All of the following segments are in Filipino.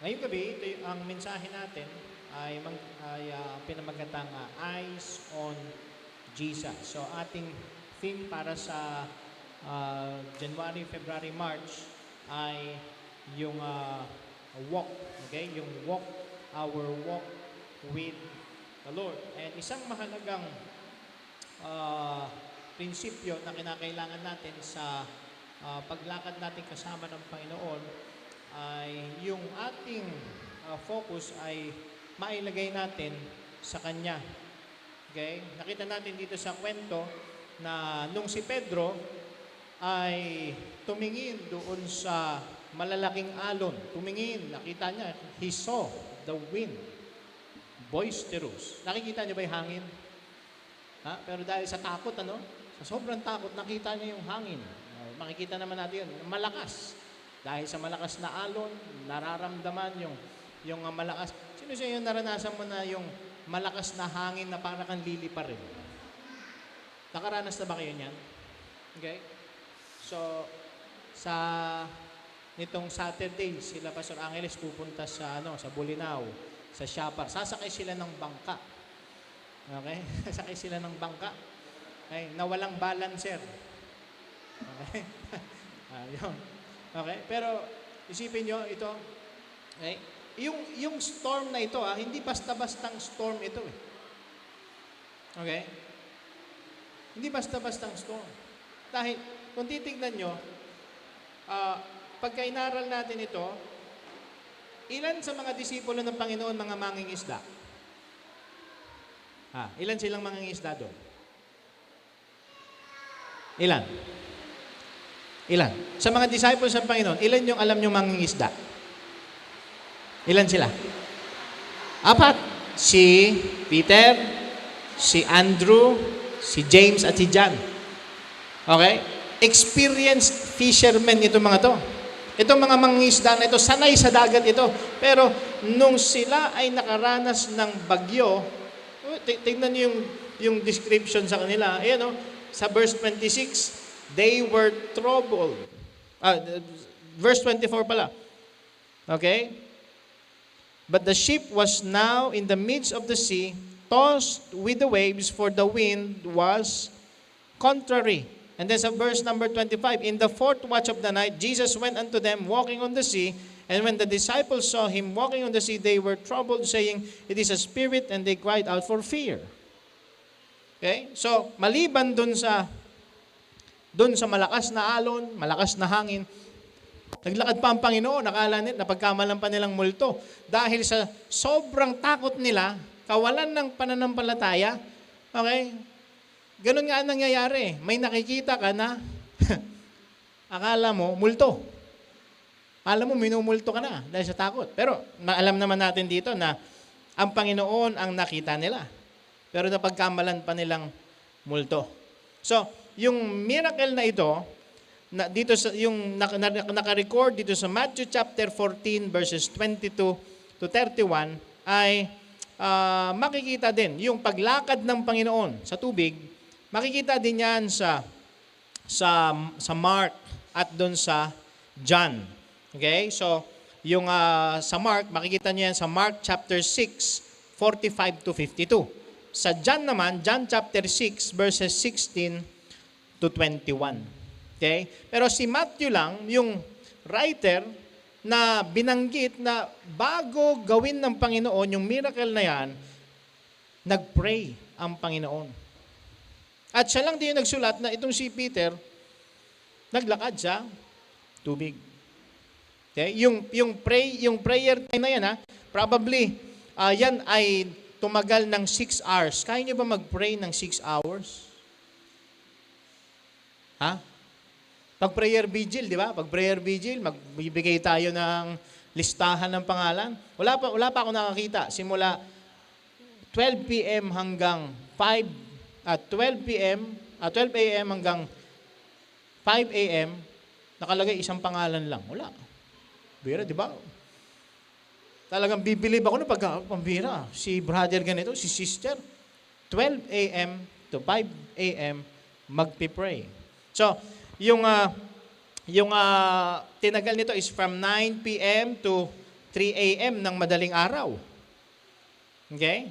Ngayong gabi, ang mensahe natin ay pinamagatang Eyes on Jesus. So ating theme para sa January, February, March ay yung walk, okay? Yung walk, our walk with the Lord. And isang mahalagang prinsipyo na kinakailangan natin sa paglakad natin kasama ng Panginoon ay yung ating focus ay mailagay natin sa Kanya. Okay? Nakita natin dito sa kwento na nung si Pedro ay tumingin doon sa malalaking alon. Tumingin, nakita niya, he saw the wind, boisterous. Nakikita niyo ba yung hangin? Pero dahil sa takot, sa sobrang takot, nakita niya yung hangin. Makikita naman natin yun, malakas. Dahil sa malakas na alon, nararamdaman yung malakas. Sino siya yung naranasan mo na yung malakas na hangin na para kang lilipar rin? Nakaranas na ba kayo niyan? Okay? So, sa nitong Saturday, sila Pastor Angeles pupunta sa Bolinao, sa Siapar. Sasakay sila ng bangka. Okay? Sasakay sila ng bangka. Okay? Na walang balancer. Okay? Yun. Okay? Pero isipin nyo ito, okay? Yung storm na ito, hindi basta-bastang storm ito eh. Okay? Hindi basta-bastang storm. Dahil kung titignan nyo, pagka inaral natin ito, ilan sa mga disipulo ng Panginoon mga mangingisda? Ilan silang mangingisda doon? Ilan? Ilan? Sa mga disciples ng Panginoon, ilan yung alam nyo mangingisda? Ilan sila? 4. Si Peter, si Andrew, si James at si John. Okay? Experienced fishermen itong mga to. Itong mga mangingisda na ito, sanay sa dagat ito. Pero nung sila ay nakaranas ng bagyo, tignan nyo yung description sa kanila. Ayan sa verse 26, they were troubled. Verse 24 pala. Okay? But the ship was now in the midst of the sea, tossed with the waves, for the wind was contrary. And then sa verse number 25, in the fourth watch of the night, Jesus went unto them walking on the sea, and when the disciples saw him walking on the sea, they were troubled, saying, it is a spirit, and they cried out for fear. Okay? So, maliban dun sa malakas na alon, malakas na hangin, naglakad pa ang Panginoon, nakala nila, napagkamalan pa nilang multo. Dahil sa sobrang takot nila, kawalan ng pananampalataya, okay? Ganun nga ang nangyayari. May nakikita ka na, akala mo, multo. Akala mo, minumulto ka na dahil sa takot. Pero, alam naman natin dito na ang Panginoon ang nakita nila. Pero napagkamalan pa nilang multo. So, yung miracle na ito, dito sa yung naka-record dito sa Matthew chapter 14 verses 22 to 31 ay makikita din yung paglakad ng Panginoon sa tubig. Makikita din yan sa Mark at doon sa John. Okay? So, yung sa Mark, makikita niyo yan sa Mark chapter 6 45 to 52. Sa John naman, John chapter 6 verses 16 to 21. Okay? Pero si Matthew lang, yung writer na binanggit na bago gawin ng Panginoon yung miracle na yan, nag-pray ang Panginoon. At siya lang din yung nagsulat na itong si Peter, naglakad sa tubig. Okay? Yung prayer time na yan, probably, yan ay tumagal ng 6 hours. Kaya nyo ba mag-pray ng 6 hours? Pag prayer vigil, di ba? Pag prayer vigil, magbibigay tayo ng listahan ng pangalan. Wala pa ako nakakita. Simula 12 p.m. hanggang 12 a.m. hanggang 5 a.m. nakalagay isang pangalan lang. Wala. Bira, di ba? Talagang bibilib ako na pambira. Si brother ganito, si sister. 12 a.m. to 5 a.m. magpipray. So, yung tinagal nito is from 9 p.m. to 3 a.m. ng madaling araw. Okay?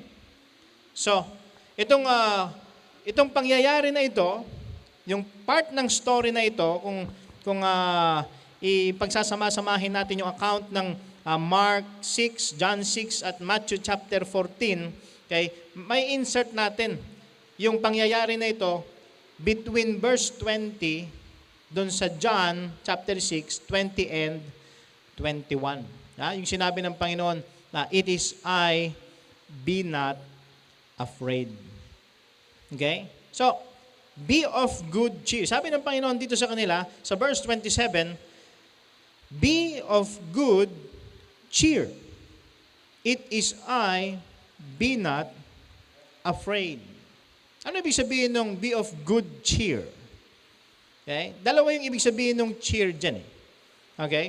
So, itong pangyayari na ito, yung part ng story na ito, kung ipagsasama-samahin natin yung account ng Mark 6, John 6 at Matthew chapter 14, okay, may insert natin yung pangyayari na ito between verse 20 doon sa John chapter 6, 20 and 21. Yung sinabi ng Panginoon na, "It is I, be not afraid." Okay? So, be of good cheer. Sabi ng Panginoon dito sa kanila, sa verse 27, "Be of good cheer. It is I, be not afraid." Ano ibig sabihin ng be of good cheer? Okay? Dalawa yung ibig sabihin ng cheer dyan eh. Okay?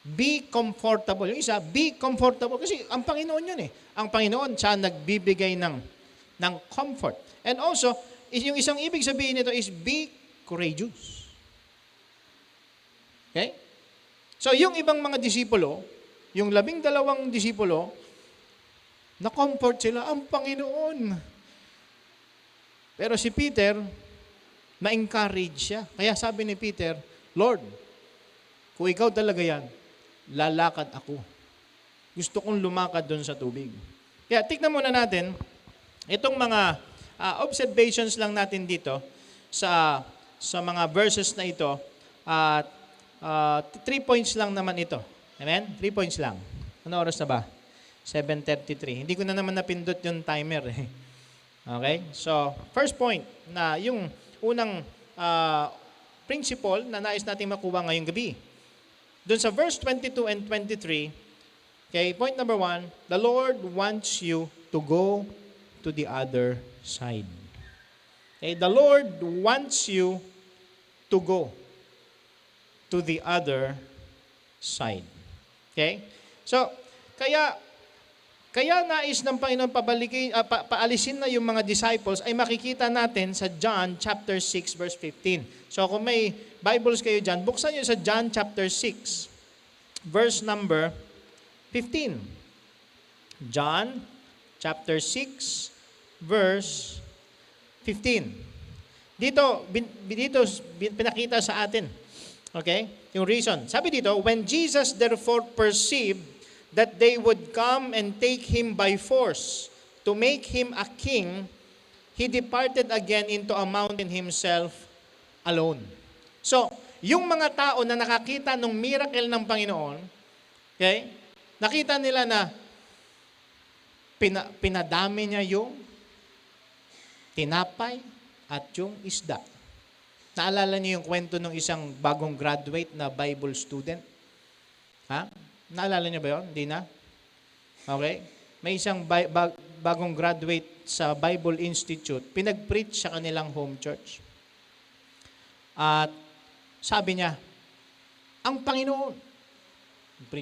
Be comfortable. Yung isa, be comfortable. Kasi ang Panginoon yun eh. Ang Panginoon, siya nagbibigay ng comfort. And also, yung isang ibig sabihin nito is be courageous. Okay? So, yung ibang mga disipulo, yung 12 disipulo, na-comfort sila, ang Panginoon. Pero si Peter, na-encourage siya. Kaya sabi ni Peter, "Lord, kung ikaw talaga yan, lalakad ako. Gusto kong lumakad doon sa tubig." Kaya tignan muna natin, itong mga observations lang natin dito sa mga verses na ito. At 3 points lang naman ito. Amen? 3 points lang. Ano oras na ba? 7:33. Hindi ko na naman napindot yung timer. Okay? So, first point na yung unang principle na nais natin makuha ngayong gabi. Doon sa verse 22 and 23, okay, point number 1, the Lord wants you to go to the other side. Okay, the Lord wants you to go to the other side. Okay? So, kaya nais ng Panginoon paalisin na yung mga disciples ay makikita natin sa John chapter 6 verse 15. So kung may Bibles kayo dyan, buksan nyo sa John chapter 6 verse number 15. John chapter 6 verse 15. Dito pinakita sa atin. Okay? Yung reason. Sabi dito, "When Jesus therefore perceived that they would come and take him by force to make him a king, he departed again into a mountain himself alone." So, yung mga tao na nakakita ng miracle ng Panginoon, okay, nakita nila na pinadami niya yung tinapay at yung isda. Naalala niyo yung kwento ng isang bagong graduate na Bible student? Ha? Naalala niyo ba yun? Hindi na? Okay? May isang bagong graduate sa Bible Institute, pinag-preach sa kanilang home church. At sabi niya, ang Panginoon,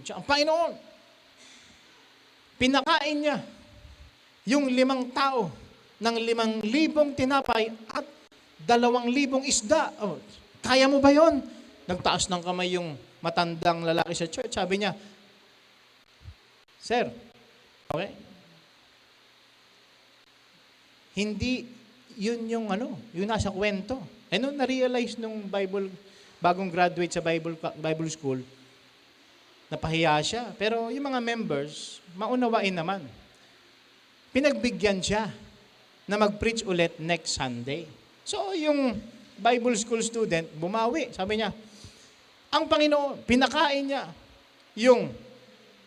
ang Panginoon, pinakain niya yung 5 tao ng 5,000 tinapay at 2,000 isda. Oh, kaya mo ba yon? Nagtaas ng kamay yung matandang lalaki sa church. Sabi niya, "Sir, okay, hindi yun yung nasa kwento." Eh nung na-realize nung bagong graduate sa Bible school, napahiya siya. Pero yung mga members, maunawain naman. Pinagbigyan siya na mag-preach ulit next Sunday. So yung Bible school student, bumawi. Sabi niya, ang Panginoon, pinakain niya yung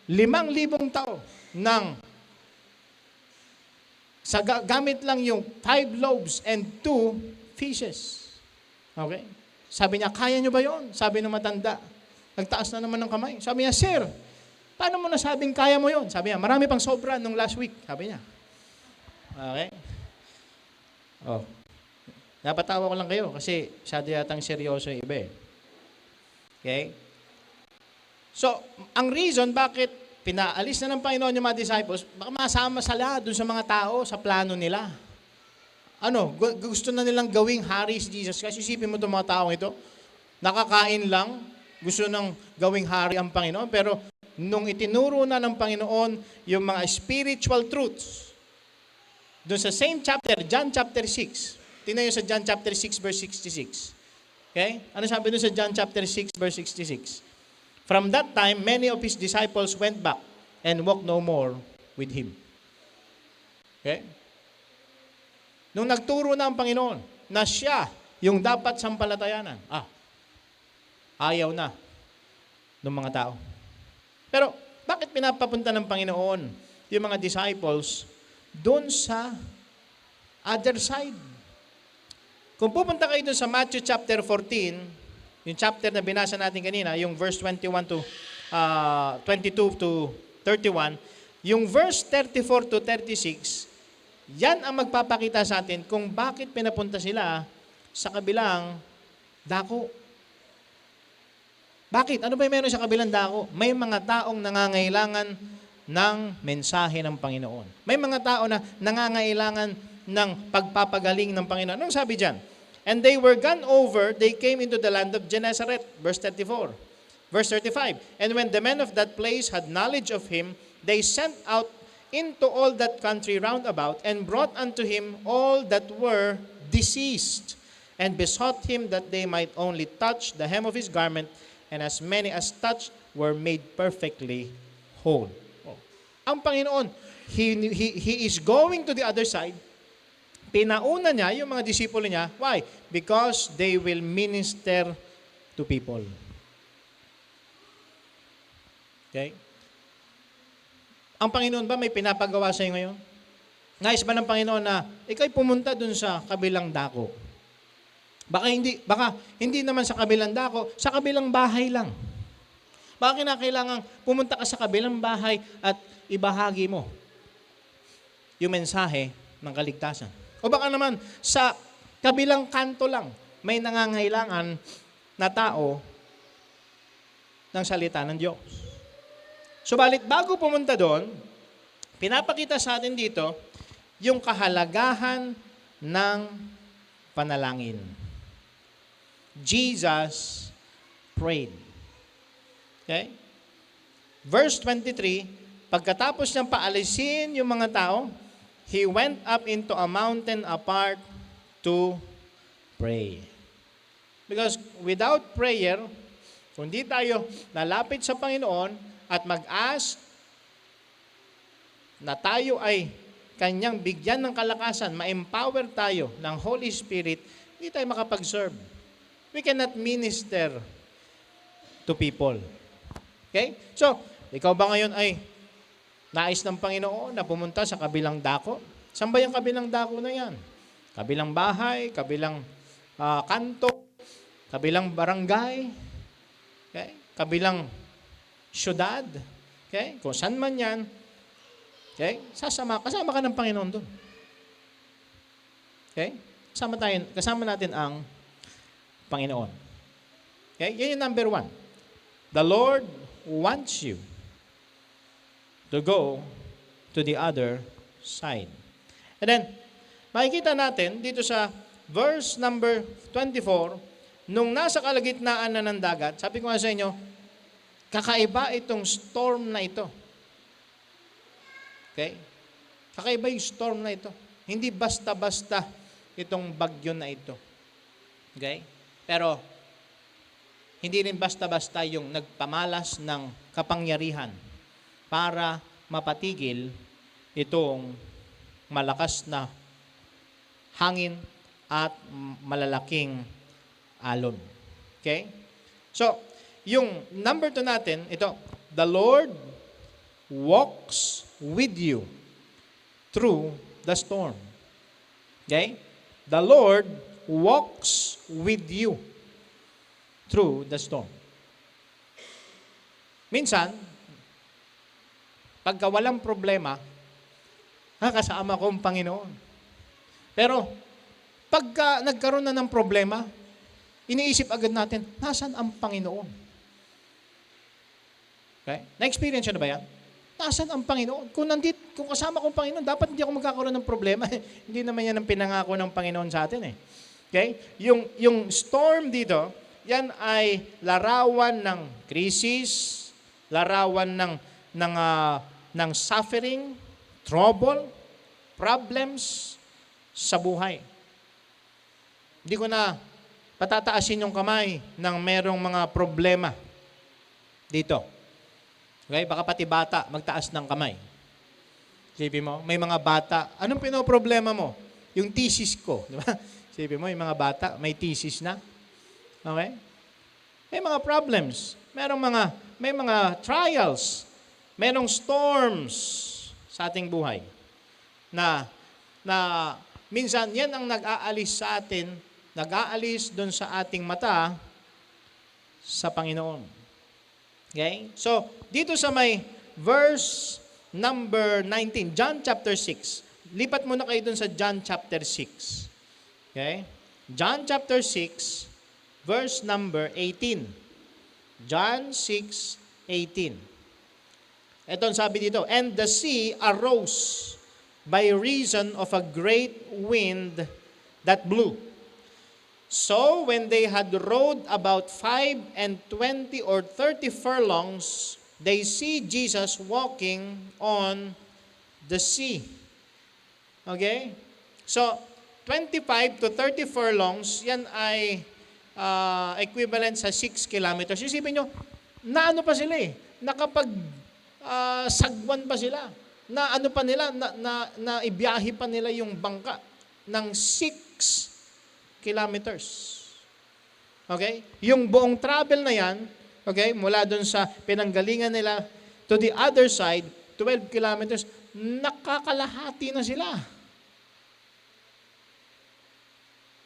5,000 tao gamit lang yung 5 loaves and 2 fishes. Okay? Sabi niya, kaya niyo ba yon? Sabi ng matanda. Nagtaas na naman ng kamay. Sabi niya, "Sir, paano mo nasabing kaya mo yon?" Sabi niya, "Marami pang sobra nung last week." Sabi niya. Okay? Oh. Napatawa ko lang kayo kasi masyado yatang seryoso yung iba eh. Okay? So, ang reason bakit pinaalis na ng Panginoon yung mga disciples, baka masama sila dun sa mga tao, sa plano nila. Gusto na nilang gawing hari si Jesus. Kasi isipin mo itong mga taong ito, nakakain lang, gusto nang gawing hari ang Panginoon, pero nung itinuro na ng Panginoon yung mga spiritual truths, doon sa same chapter, John chapter 6. Tingnan nyo sa John chapter 6 verse 66. Okay? Ano sabi doon sa John chapter 6 verse 66? From that time, many of his disciples went back and walked no more with him. Okay? Nung nagturo na ang Panginoon na siya yung dapat sampalatayanan, ayaw na ng mga tao. Pero, bakit pinapapunta ng Panginoon yung mga disciples doon sa other side? Kung pupunta kayo doon sa Matthew chapter 14, yung chapter na binasa natin kanina, yung verse 21 to 22 to 31, yung verse 34 to 36, yan ang magpapakita sa atin kung bakit pinapunta sila sa kabilang dako. Bakit? Ano ba yung meron sa kabilang dako? May mga taong nangangailangan ng mensahe ng Panginoon. May mga tao na nangangailangan ng pagpapagaling ng Panginoon. Anong sabi dyan? And they were gone over, they came into the land of Gennesaret. Verse 34. Verse 35. And when the men of that place had knowledge of him, they sent out into all that country round about, and brought unto him all that were diseased, and besought him that they might only touch the hem of his garment, and as many as touched were made perfectly whole. Ang Panginoon, He is going to the other side. Pinauna niya yung mga disipulo niya. Why? Because they will minister to people. Okay? Ang Panginoon ba may pinapagawa sa iyo ngayon? Nais ba ng Panginoon na ikaw'y pumunta dun sa kabilang dako? Baka hindi naman sa kabilang dako, sa kabilang bahay lang. Baka kinakailangan pumunta ka sa kabilang bahay at ibahagi mo yung mensahe ng kaligtasan. O baka naman sa kabilang kanto lang, may nangangailangan na tao ng salita ng Diyos. Subalit bago pumunta doon, pinapakita sa atin dito yung kahalagahan ng panalangin. Jesus prayed. Okay? Verse 23, pagkatapos niyang paalisin yung mga tao, he went up into a mountain apart to pray. Because without prayer, kung di tayo lalapit sa Panginoon at mag-ask na tayo ay Kanyang bigyan ng kalakasan, ma-empower tayo ng Holy Spirit, hindi tayo makapag-serve. We cannot minister to people. Okay? So, ikaw ba ngayon ay nais ng Panginoon na pumunta sa kabilang dako? Saan ba yung kabilang dako na yan? Kabilang bahay, kabilang kanto, kabilang barangay, okay? Kabilang syudad, okay? Kung saan man yan, okay? Kasama ka ng Panginoon doon. Okay? Kasama natin ang Panginoon. Okay? Yan yung number 1. The Lord wants you to go to the other side. And then, makikita natin dito sa verse number 24, nung nasa kalagitnaan na ng dagat, sabi ko nga sa inyo, kakaiba itong storm na ito. Okay? Kakaiba yung storm na ito. Hindi basta-basta itong bagyo na ito. Okay? Pero, hindi rin basta-basta yung nagpamalas ng kapangyarihan para mapatigil itong malakas na hangin at malalaking alon. Okay? So, yung number 2 natin, ito, the Lord walks with you through the storm. Okay? The Lord walks with you through the storm. Minsan, pagka walang problema, kasama ko ang Panginoon. Pero, pagka nagkaroon na ng problema, iniisip agad natin, nasan ang Panginoon? Okay? Na-experience na ba yan? Nasaan ang Panginoon? Kung kasama ko ang Panginoon, dapat hindi ako magkakaroon ng problema. Hindi naman yan ang pinangako ng Panginoon sa atin. Okay? Yung storm dito, yan ay larawan ng krisis, larawan ng suffering, trouble, problems sa buhay. Hindi ko na patataasin yung kamay ng merong mga problema dito. Okay? Baka pati bata magtaas ng kamay. Sabi mo, may mga bata, anong pinoproblema mo? Yung thesis ko. Di ba? Sabi mo, yung mga bata, may thesis na. Okay? May mga problems. May mga trials. Merong storms sa ating buhay. Na minsan, yan ang nag-aalis sa atin, nag-aalis doon sa ating mata sa Panginoon. Okay? So, dito sa may verse number 19, John chapter 6. Lipat muna kayo doon sa John chapter 6. Okay? John chapter 6, verse number 18. John 6:18. Ito ang sabi dito, and the sea arose by reason of a great wind that blew. So when they had rowed about 25 or 30 furlongs, they see Jesus walking on the sea. Okay? So, 25 to 30 furlongs, yan ay equivalent sa 6 kilometers. Isipin nyo, naano pa sila eh. Sagwan pa sila. Na ano pa nila, na ibiyahe pa nila yung bangka ng 6 kilometers. Okay? Yung buong travel na yan, okay, mula dun sa pinanggalingan nila to the other side, 12 kilometers, nakakalahati na sila.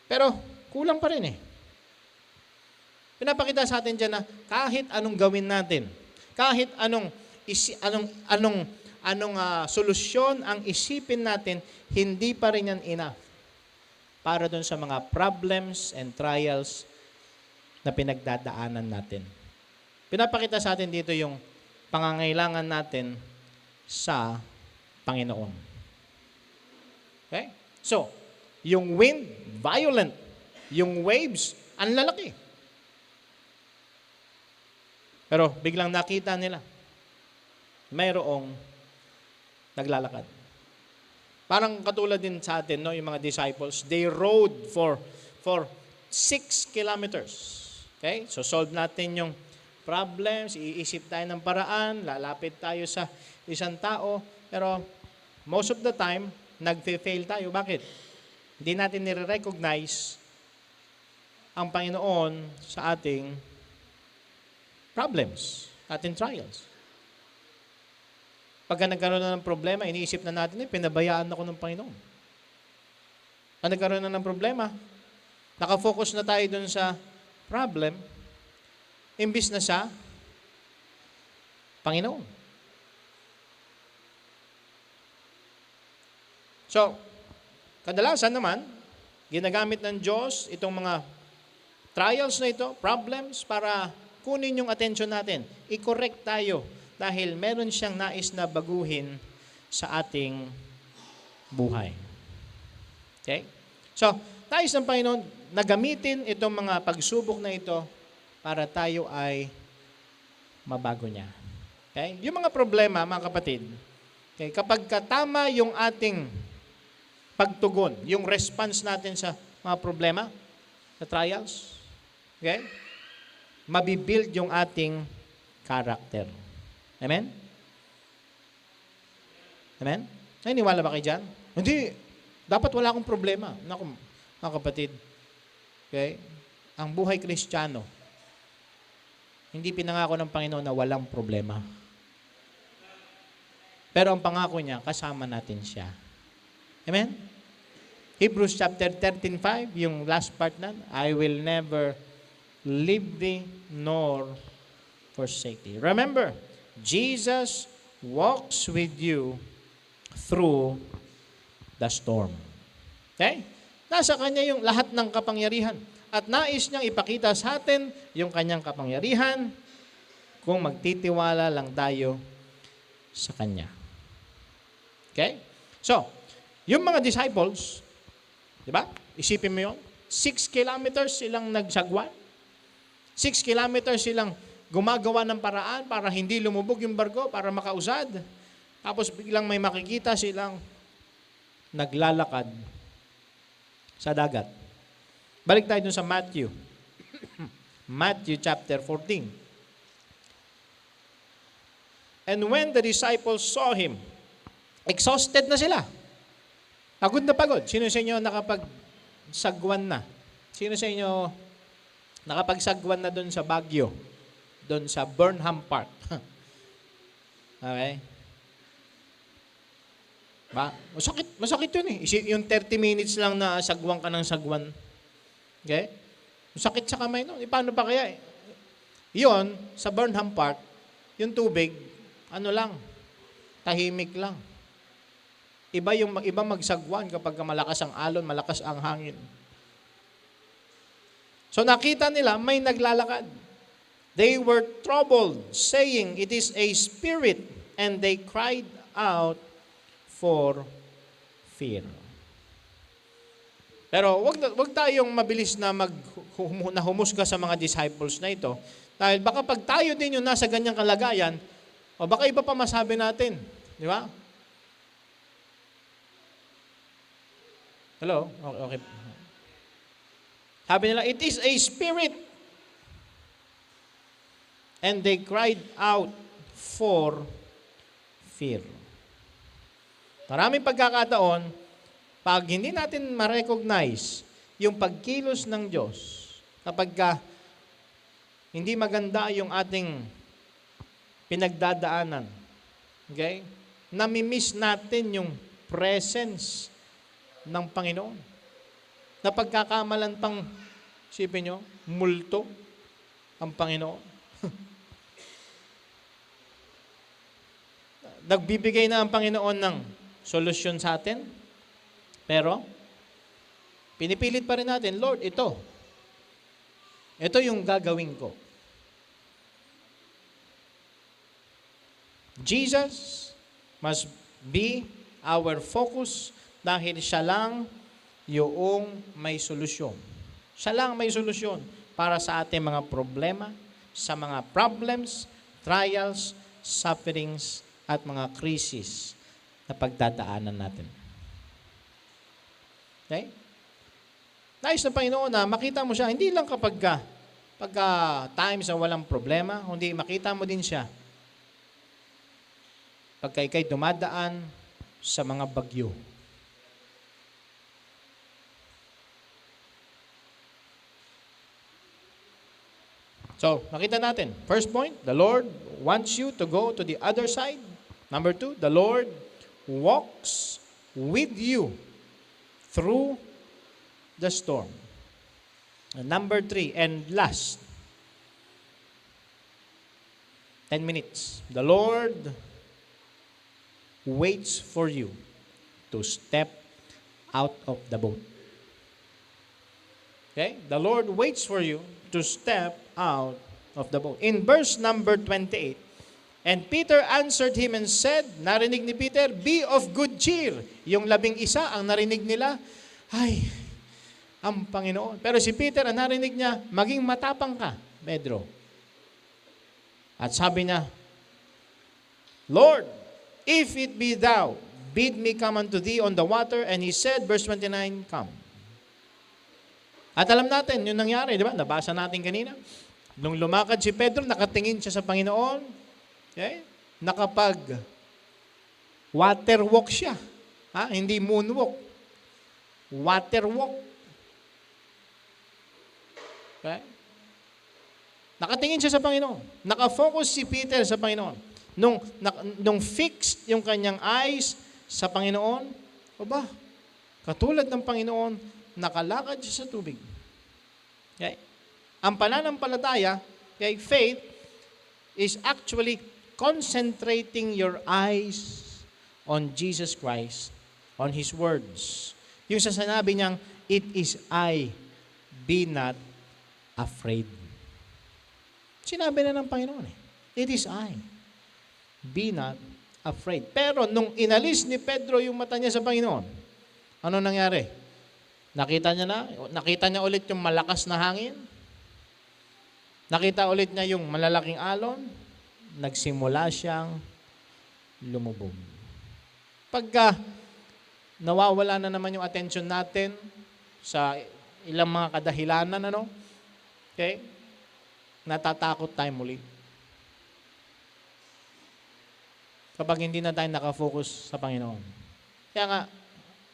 Pero kulang pa rin eh. Pinapakita sa atin dyan na kahit anong gawin natin, kahit anong solusyon ang isipin natin, hindi pa rin yan enough para dun sa mga problems and trials na pinagdadaanan natin. Pinapakita sa atin dito yung pangangailangan natin sa Panginoon. Okay? So, yung wind, violent. Yung waves, ang lalaki. Pero biglang nakita nila, mayroong naglalakad. Parang katulad din sa atin, no, yung mga disciples, they rode for 6 kilometers. Okay? So solve natin yung problems, iisip tayo ng paraan, lalapit tayo sa isang tao, pero most of the time, nagfe-fail tayo. Bakit? Hindi natin nire-recognize ang Panginoon sa ating problems, ating trials. Pagka nagkaroon na ng problema, iniisip na natin, pinabayaan ako ng Panginoon. Pag nagkaroon na ng problema, nakafocus na tayo dun sa problem, imbis na sa Panginoon. So, kadalasan naman, ginagamit ng Diyos itong mga trials na ito, problems, para kunin yung attention natin. I-correct tayo dahil meron siyang nais na baguhin sa ating buhay. Okay? So, nais ng Panginoon na gamitin itong mga pagsubok na ito para tayo ay mabago niya. Okay? Yung mga problema, mga kapatid, okay, kapag katama yung ating pagtugon, yung response natin sa mga problema, sa trials, okay, mabibuild yung ating character. Amen? Amen? Naniniwala ba kayo dyan? Hindi. Dapat wala akong problema. Naku, mga kapatid, okay, ang buhay Kristiyano, hindi pinangako ng Panginoon na walang problema. Pero ang pangako niya, kasama natin siya. Amen? Hebrews chapter 13:5, yung last part na, I will never leave thee nor forsake thee. Remember, Jesus walks with you through the storm. Okay? Nasa Kanya yung lahat ng kapangyarihan. At nais niyang ipakita sa atin yung Kanyang kapangyarihan kung magtitiwala lang tayo sa Kanya. Okay? So, yung mga disciples, di ba? Isipin mo yun. 6 kilometers silang nagsagwan. 6 kilometers silang gumagawa ng paraan para hindi lumubog yung barko, para makausad. Tapos biglang may makikita silang naglalakad sa dagat. Balik tayo dun sa Matthew. Matthew chapter 14. And when the disciples saw him, exhausted na sila. Pagod na pagod. Sino sa inyo nakapagsagwan na? Sino sa inyo nakapagsagwan na doon sa Baguio? Doon sa Burnham Park. Okay? Masakit yun eh. Yung 30 minutes lang na sagwan ka ng sagwan. Okay? Masakit sa kamay no. Paano pa kaya eh? Yun, sa Burnham Park, yung tubig, tahimik lang. Iba magsagwan kapag malakas ang alon, malakas ang hangin. So nakita nila may naglalakad. They were troubled, saying, "It is a spirit," and they cried out for fear. Pero wag tayong mabilis na humusga sa mga disciples na ito. Dahil baka pag tayo din yung nasa ganyang kalagayan, o baka iba pa masabi natin. Di ba? Hello? Okay. Sabi nila, "It is a spirit." And they cried out for fear. Maraming pagkakataon, pag hindi natin ma-recognize yung pagkilos ng Diyos, kapag hindi maganda yung ating pinagdadaanan, okay? Nami-miss natin yung presence ng Panginoon. Na pagkakamalan pang, isipin nyo, multo ang Panginoon. Nagbibigay na ang Panginoon ng solusyon sa atin, pero pinipilit pa rin natin, "Lord, ito yung gagawin ko." Jesus must be our focus dahil siya lang yung may solusyon. Siya lang may solusyon para sa ating mga problema, sa mga problems, trials, sufferings, at mga krisis na pagdadaanan natin. Okay? Nais ng Panginoon na makita mo siya, hindi lang pagka times na walang problema, kundi makita mo din siya pagka ikay dumadaan sa mga bagyo. So, nakita natin. First point, the Lord wants you to go to the other side. Number 2, the Lord walks with you through the storm. And number 3, and last, 10 minutes. The Lord waits for you to step out of the boat. Okay? The Lord waits for you to step out of the boat. In verse number 28, and Peter answered him and said, narinig ni Peter, "Be of good cheer." Yung 11 ang narinig nila, ay, ang Panginoon. Pero si Peter, ang narinig niya, "Maging matapang ka, Pedro." At sabi niya, "Lord, if it be thou, bid me come unto thee on the water." And he said, verse 29, "Come." At alam natin, yung nangyari, di ba? Nabasa natin kanina. Nung lumakad si Pedro, nakatingin siya sa Panginoon. Okay? Nakapag water walk siya. Hindi moonwalk. Water walk. Okay? Nakatingin siya sa Panginoon. Nakafocus si Peter sa Panginoon. Nung fixed yung kanyang eyes sa Panginoon, katulad ng Panginoon, nakalakad siya sa tubig. Okay? Ang pananampalataya, okay, faith, is actually concentrating your eyes on Jesus Christ, on His words. Yung sa sinabi niyang, "It is I, be not afraid." Sinabi na ng Panginoon "It is I, be not afraid." Pero nung inalis ni Pedro yung mata niya sa Panginoon, ano nangyari? Nakita niya ulit yung malakas na hangin. Nakita ulit niya yung malalaking alon, nagsimula siyang lumubog. Pagka nawawala na naman yung attention natin sa ilang mga kadahilanan, okay, natatakot tayo muli. Kapag hindi na tayo nakafocus sa Panginoon. Kaya nga,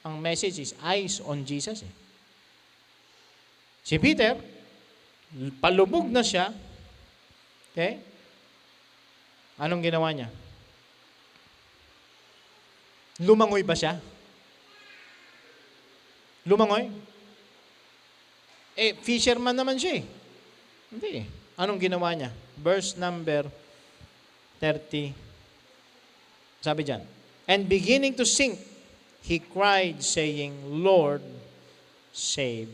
ang message is eyes on Jesus. Si Peter, palubog na siya. Okay? Anong ginawa niya? Lumangoy ba siya? Lumangoy? Fisherman naman siya. Hindi. Anong ginawa niya? Verse number 30. Sabi diyan, and beginning to sink, he cried, saying, Lord, save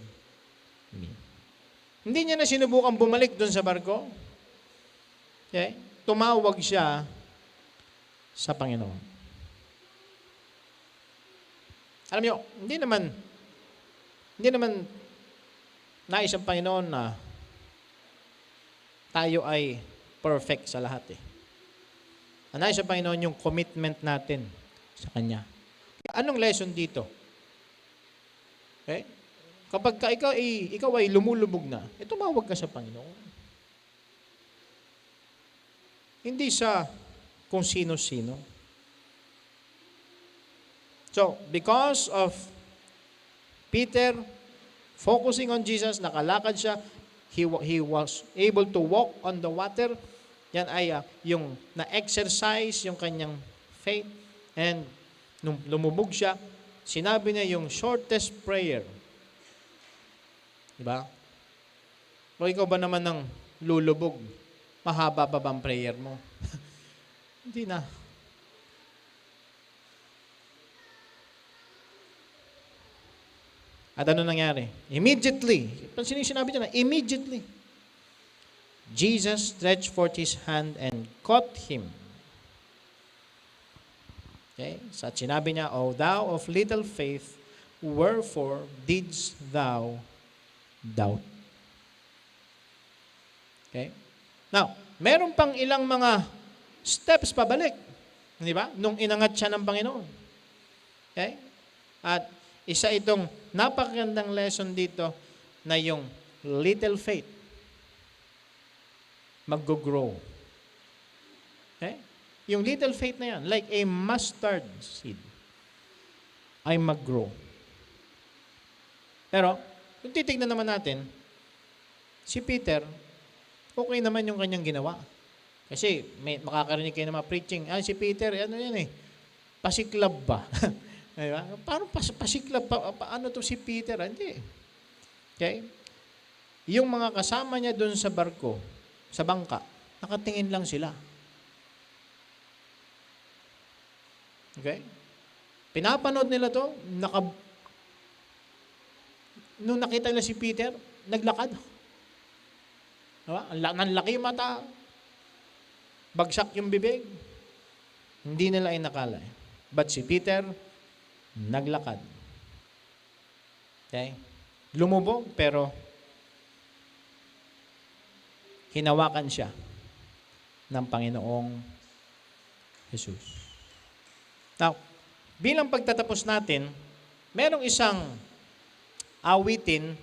me. Hindi niya na sinubukan bumalik doon sa barko. Okay? Tumawag siya sa Panginoon. Alam niyo, hindi naman nais ang Panginoon na tayo ay perfect sa lahat. Ang nais ang Panginoon yung commitment natin sa Kanya. Anong lesson dito? Okay? Kapag ikaw ay lumulubog na, tumawag ka sa Panginoon. Hindi sa kung sino-sino. So, because of Peter focusing on Jesus, nakalakad siya, he was able to walk on the water. Yan ay yung na-exercise yung kanyang faith. And nung lumubog siya, sinabi niya yung shortest prayer. Diba? O ikaw ba naman ng lulubog? Mahaba pa bang prayer mo? Hindi na. At ano nangyari? Immediately. Sinabi niya na, immediately. Jesus stretched forth His hand and caught him. Okay? So sinabi niya, O thou of little faith, wherefore didst thou doubt? Okay? Now, meron pang ilang mga steps pabalik. Di ba? Nung inangat siya ng Panginoon. Okay? At isa itong napakagandang lesson dito na yung little faith mag-grow. Okay? Yung little faith na yan, like a mustard seed, ay mag-grow. Pero, kung titignan naman natin, si Peter, okay naman yung kanyang ginawa. Kasi, makakarinig kayo ng mga preaching, si Peter, ano yan pasiklab ba? Diba? Parang pasiklab, paano to si Peter? Hindi. Okay? Yung mga kasama niya dun sa barko, sa bangka, nakatingin lang sila. Okay? Pinapanood nila to, nung nakita nila si Peter, naglakad. Diba? Ang laki mata, bagsak yung bibig. Hindi nila inakala. But si Peter, naglakad. Okay? Lumubog, pero hinawakan siya ng Panginoong Jesus. Now, bilang pagtatapos natin, merong isang awitin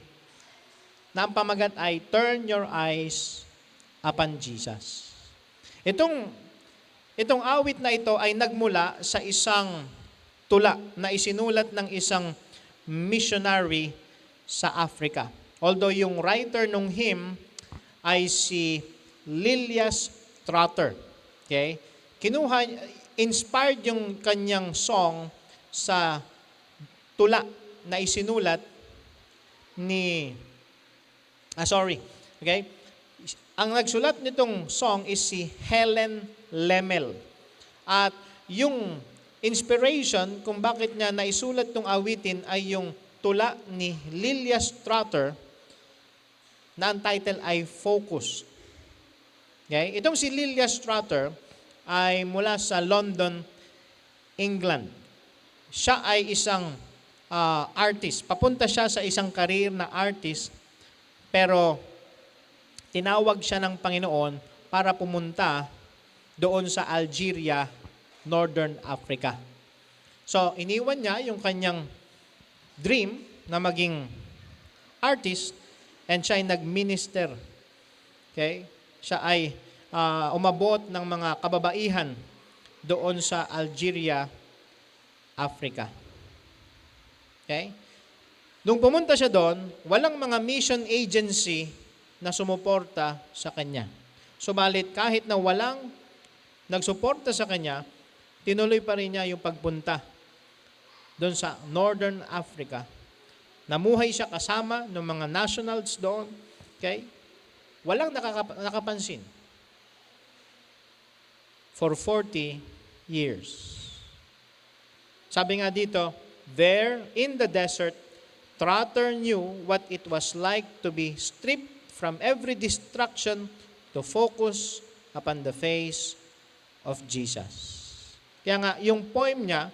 na ang pamagat ay Turn Your Eyes Upon Jesus. Itong awit na ito ay nagmula sa isang tula na isinulat ng isang missionary sa Africa. Although yung writer nung hymn ay si Lilias Trotter. Okay? Inspired yung kanyang song sa tula na isinulat ni Okay? Ang nagsulat nitong song is si Helen Lemmel. At yung inspiration kung bakit niya naisulat tong awitin ay yung tula ni Lilias Trotter na ang title ay Focus. Okay? Itong si Lilias Trotter ay mula sa London, England. Siya ay isang artist. Papunta siya sa isang career na artist, pero tinawag siya ng Panginoon para pumunta doon sa Algeria, Northern Africa. So, iniwan niya yung kanyang dream na maging artist and siya ay nag-minister. Okay? Siya ay umabot ng mga kababaihan doon sa Algeria, Africa. Okay? Nung pumunta siya doon, walang mga mission agency na sumuporta sa kanya. Subalit kahit na walang nagsuporta sa kanya, tinuloy pa rin niya yung pagpunta doon sa Northern Africa. Namuhay siya kasama ng mga nationals doon. Okay? Walang nakapansin. For 40 years. Sabi nga dito, there in the desert, Trotter knew what it was like to be stripped from every distraction to focus upon the face of Jesus. Kaya nga, yung poem niya,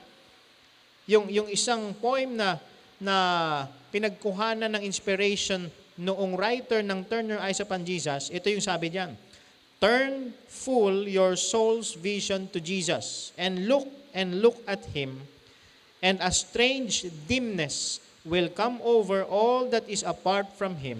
yung isang poem na pinagkuhanan ng inspiration noong writer ng Turn Your Eyes Upon Jesus, ito yung sabi diyan. Turn full your soul's vision to Jesus and look at Him, and a strange dimness will come over all that is apart from Him,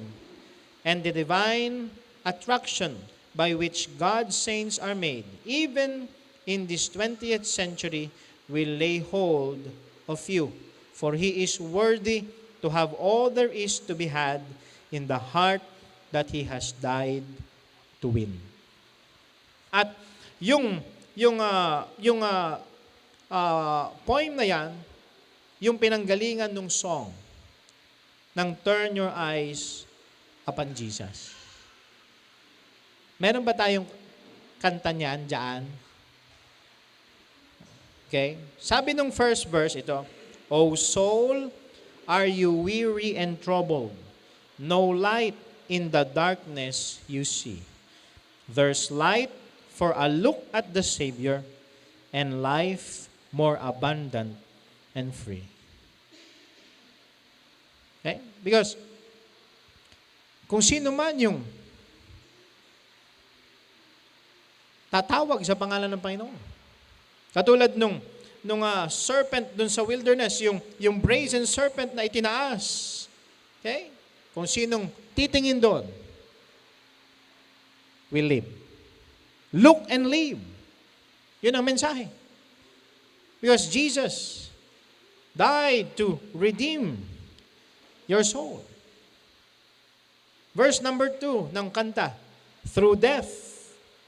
and the divine attraction by which God's saints are made, even in this 20th century, will lay hold of you. For He is worthy to have all there is to be had in the heart that He has died to win. At yung poem na yan, yung pinanggalingan ng song ng Turn Your Eyes Upon Jesus. Meron ba tayong kanta niyan dyan? Okay? Sabi nung first verse ito, O soul, are you weary and troubled? No light in the darkness you see. There's light for a look at the Savior and life more abundant and free. Okay? Because kung sino man yung tatawag sa pangalan ng Panginoon. Katulad nung serpent dun sa wilderness, yung brazen serpent na itinaas. Okay? Kung sinong titingin doon, will live. Look and live. Yun ang mensahe. Because Jesus died to redeem your soul. Verse number 2 ng kanta, through death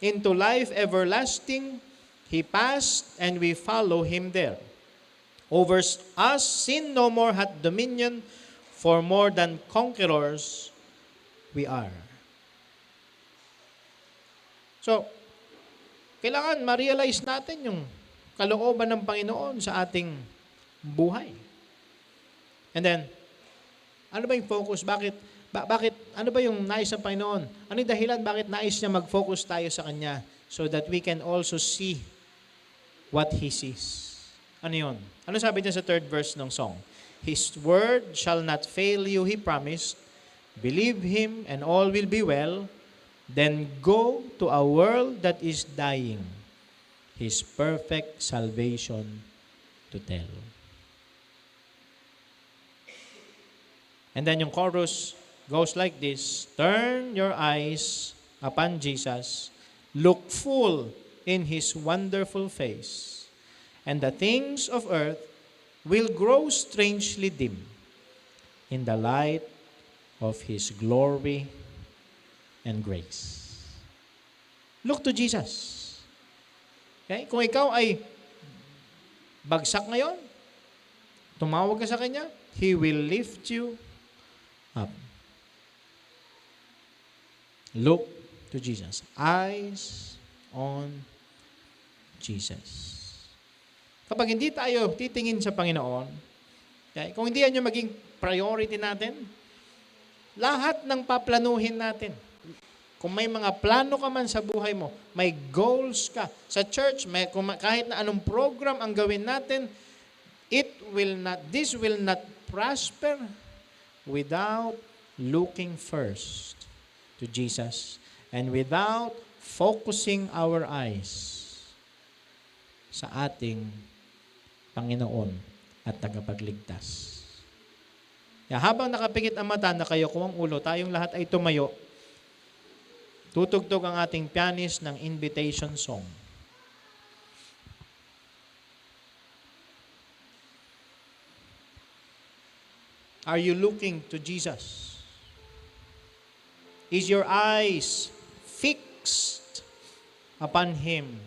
into life everlasting, He passed and we follow Him there. Over us sin no more hath dominion, for more than conquerors we are. So, kailangan ma-realize natin yung kalooban ng Panginoon sa ating buhay. And then, ano ba yung focus? Bakit, ano ba yung nais ng Panginoon? Ano yung dahilan bakit nais niya mag-focus tayo sa Kanya? So that we can also see what He sees. Ano yun? Ano sabi niya sa third verse ng song? His word shall not fail you, He promised. Believe Him and all will be well. Then go to a world that is dying, His perfect salvation to tell. And then yung chorus goes like this, turn your eyes upon Jesus, look full in His wonderful face, and the things of earth will grow strangely dim in the light of His glory and grace. Look to Jesus. Okay? Kung ikaw ay bagsak ngayon, tumawag ka sa Kanya, He will lift you up. Look to Jesus. Eyes on Jesus. Kapag hindi tayo titingin sa Panginoon, okay, kung hindi yan yung maging priority natin, lahat ng paplanuhin natin, kung may mga plano ka man sa buhay mo, may goals ka sa church, kahit na anong program ang gawin natin, this will not prosper without looking first to Jesus And without focusing our eyes sa ating Panginoon at tagapagligtas. Kaya habang nakapikit ang mata, nakayuko ang ulo, tayong lahat ay tumayo, tutugtog ang ating pianist ng invitation song. Are you looking to Jesus? Is your eyes fixed upon Him?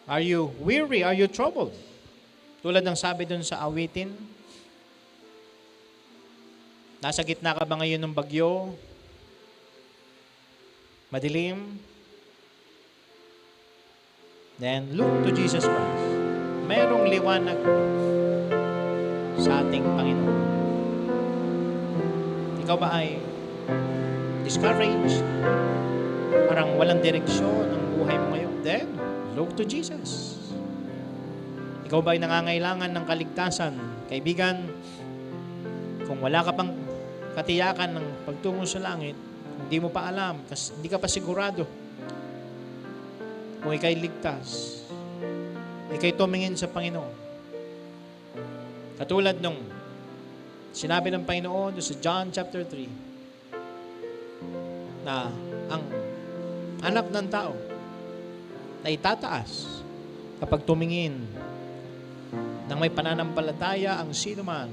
Are you weary? Are you troubled? Tulad ng sabi dun sa awitin, nasa gitna ka ba ngayon ng bagyo? Madilim? Then look to Jesus Christ. Merong liwanag sa ating Panginoon. Ikaw ba ay discouraged? Parang walang direksyon ang buhay mo ngayon? Then, look to Jesus. Ikaw ba ay nangangailangan ng kaligtasan? Kaibigan, kung wala ka pang katiyakan ng pagtungo sa langit, hindi mo pa alam, kasi hindi ka pa sigurado kung ika'y ligtas, ika'y tumingin sa Panginoon. Katulad nung sinabi ng Panginoon sa John chapter 3 na ang anak ng tao na itataas kapag tumingin ng may pananampalataya ang sino man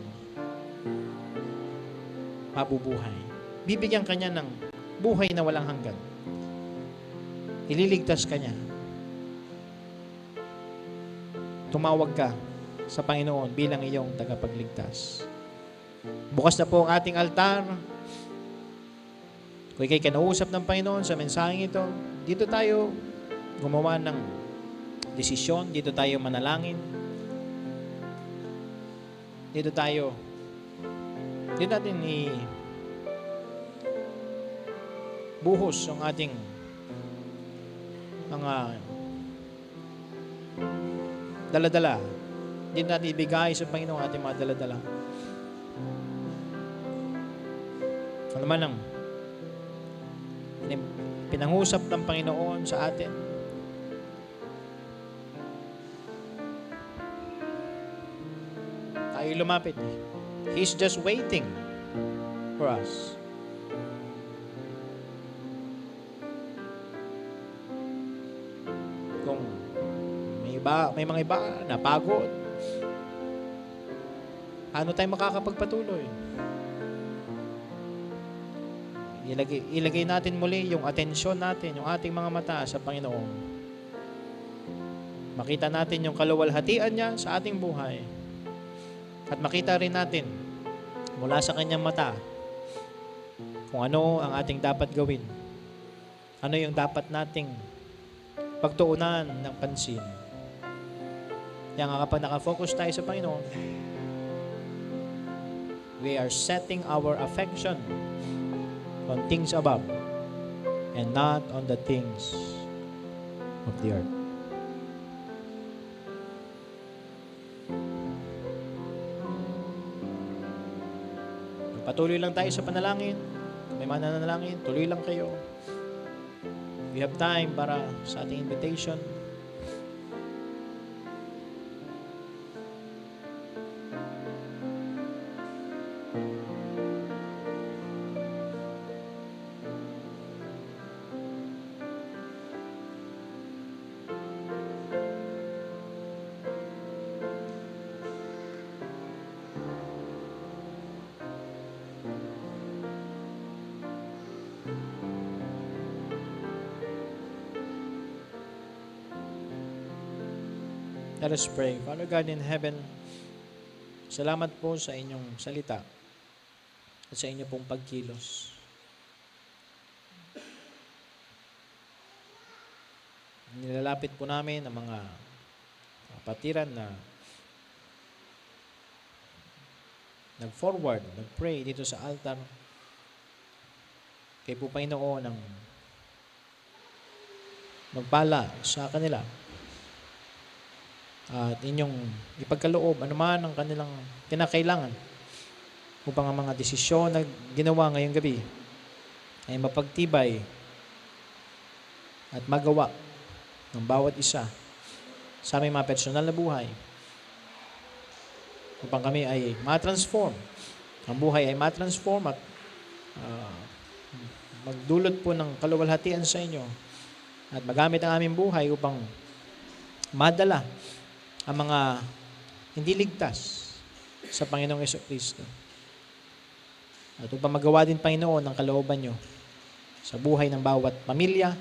mabubuhay. Bibigyan kanya ng buhay na walang hanggan. Ililigtas kanya. Tumawag ka sa Panginoon bilang iyong tagapagligtas. Bukas na po ang ating altar. Kung ikay kinausap ng Panginoon sa mensaheng ito, dito tayo gumawa ng desisyon, dito tayo manalangin. Dito natin buhos ang ating mga dala-dala. Dito natin ibigay sa Panginoon ang ating mga dala-dala. Ano naman ang pinangusap ng Panginoon sa atin. Tayo lumapit. He's just waiting for us. Kung may mga iba napagod, ano tayo makakapagpatuloy? Ilagay natin muli yung atensyon natin, yung ating mga mata sa Panginoon. Makita natin yung kaluwalhatian niya sa ating buhay. At makita rin natin mula sa kanyang mata kung ano ang ating dapat gawin. Ano yung dapat nating pagtuunan ng pansin. Kaya nga kapag nakafocus tayo sa Panginoon, we are setting our affection on things above and not on the things of the earth. Patuloy lang tayo sa panalangin. Kung may mananalangin, tuloy lang kayo. We have time para sa ating invitation. Let us pray. Father God in heaven, salamat po sa inyong salita at sa inyo pong pagkilos. Nilalapit po namin ang mga kapatiran na nag-forward, nag-pray dito sa altar. Kay po Panginoon ang magpala sa kanila. At inyong ipagkaloob anuman ang kanilang kinakailangan upang ang mga desisyon na ginawa ngayong gabi ay mapagtibay at magawa ng bawat isa sa aming mga personal na buhay upang kami ay matransform. Ang buhay ay matransform at magdulot po ng kaluwalhatian sa inyo at magamit ang aming buhay upang madala ang mga hindi ligtas sa Panginoong Jesucristo. At upang magawa din, Panginoon, ang kalooban nyo sa buhay ng bawat pamilya,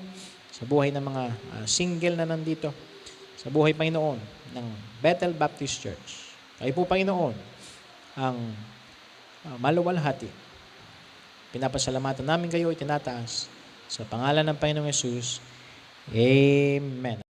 sa buhay ng mga single na nandito, sa buhay, Panginoon, ng Bethel Baptist Church. Kayo po, Panginoon, ang maluwalhati. Pinapasalamatan namin kayo, itinataas sa pangalan ng Panginoong Yesus. Amen.